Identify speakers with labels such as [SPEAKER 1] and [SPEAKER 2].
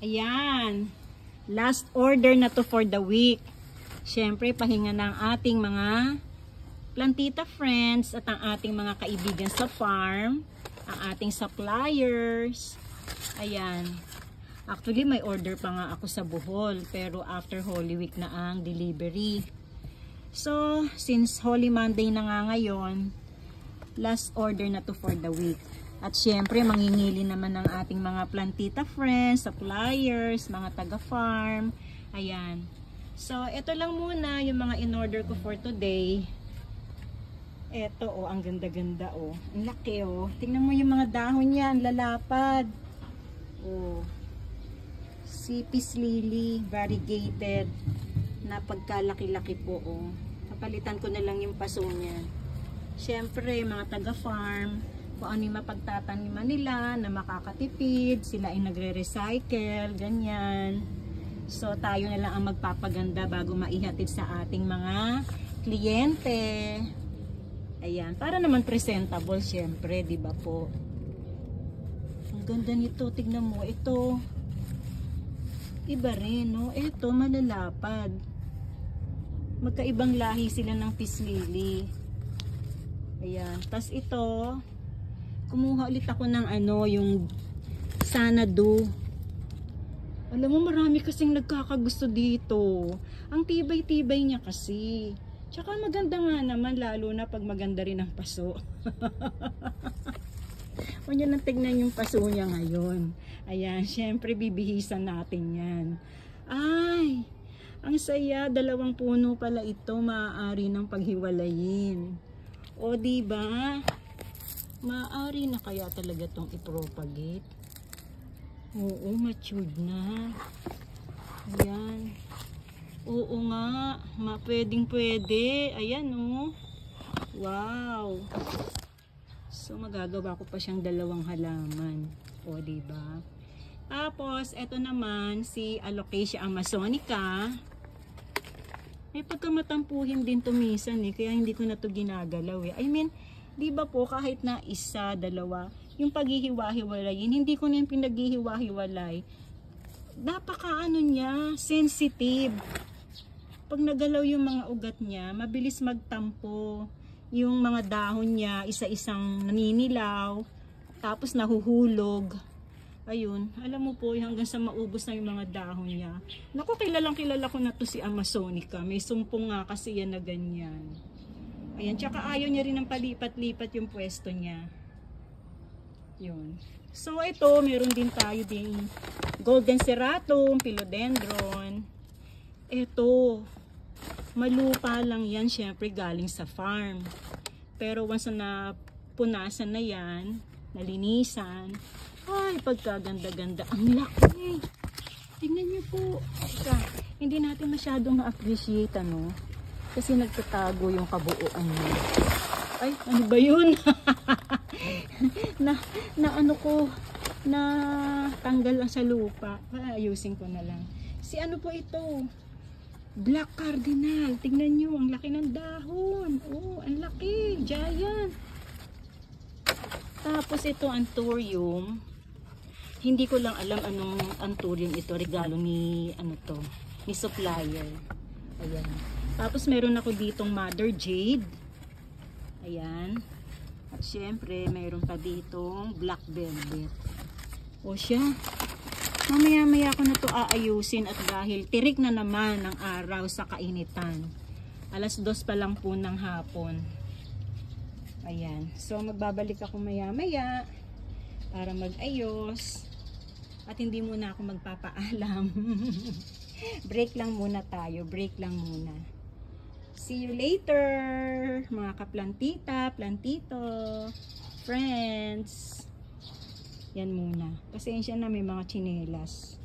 [SPEAKER 1] Ayan. Last order na to for the week. Siyempre, pahinga ng ating mga plantita friends at ang ating mga kaibigan sa farm. Ang ating suppliers. Ayan. Actually, may order pa nga ako sa Bohol. Pero after Holy Week na ang delivery. So, since Holy Monday na nga ngayon, last order na to for the week. At syempre, mangingili naman ng ating mga plantita friends, suppliers, mga taga-farm. Ayan. So, ito lang muna yung mga in-order ko for today. Ito, oh, ang ganda-ganda, oh. Ang laki, oh. Tingnan mo yung mga dahon niya, ang lalapad. Oh. Si Peace Lily, variegated, na pagkalaki-laki po, oh. Papalitan ko na lang yung paso niya. Syempre, mga taga-farm, kung ano yung mapagtataniman nila na makakatipid, sila ay nagre-recycle, ganyan. So, tayo na lang ang magpapaganda bago maihatid sa ating mga kliyente. Ayan, para naman presentable, syempre, di ba po? Ang ganda nito, tignan mo, ito. Iba rin, no? Ito, malalapad. Magkaibang lahi sila ng Peace Lily. Ayan, tas ito, kumuha ulit ako ng ano, yung Sanadu. Alam mo, marami kasing nagkakagusto dito. Ang tibay-tibay niya kasi. Tsaka maganda nga naman, lalo na pag maganda rin ang paso. Huwag nyo nang tignan yung paso niya ngayon. Ayan, syempre bibihisan natin yan. Ay, ang saya, 2 puno pala ito, maaari ng paghiwalayin. O, diba? Maaari na kaya talaga itong i-propagate. Oo, matured na. Ayan. Oo nga. Pwedeng-pwede. Ayan, oh. Wow. So, magagawa ko pa siyang 2 halaman. O, diba? Tapos, eto naman, si Alocasia amazonica. May pagkamatampuhin din tumisan eh. Kaya hindi ko na to ginagalaw eh. I mean, di ba po, kahit na 1, 2, yung paghihiwa-hiwalayin, hindi ko na yung pinaghihiwa-hiwalay. Napaka-ano niya, sensitive. Pag nagalaw yung mga ugat niya, mabilis magtampo. Yung mga dahon niya, isa-isang naninilaw, tapos nahuhulog. Ayun, alam mo po, hanggang sa maubos na yung mga dahon niya. Naku, kilala ko na to si amazonica. May sumpong nga kasi yan na ganyan. Ayan, tsaka ayaw niya rin ng palipat-lipat yung pwesto niya. Yun. So, ito, meron din tayo ding golden ceratum, philodendron. Ito, malupa lang yan, syempre galing sa farm. Pero once na punasan na yan, nalinisan, ay, pagkaganda-ganda. Ang laki! Tingnan niyo po. Hindi natin masyadong na-appreciate, ano? Kasi nagtatago yung kabuuan niya. Ay, ano ba yun? na ano ko, na tanggal lang sa lupa. Ayusin ko na lang. Si ano po ito? Black cardinal. Tingnan nyo, ang laki ng dahon. Oh, ang laki. Giant. Tapos ito, anthurium. Hindi ko lang alam anong anthurium ito. Regalo ni, ano to, ni supplier. Ayan. Tapos meron ako ditong mother jade. Ayan. At syempre, mayroon pa ditong black velvet. O siya. Mamaya-maya ko na to aayusin at dahil tirik na naman ang araw sa kainitan. 2:00 pa lang po ng hapon. Ayan. So, magbabalik ako maya-maya para mag-ayos. At hindi muna ako magpapaalam. Break lang muna tayo. Break lang muna. See you later, mga kaplantita, plantito, friends. Yan muna. Pasensya na, may mga tsinelas.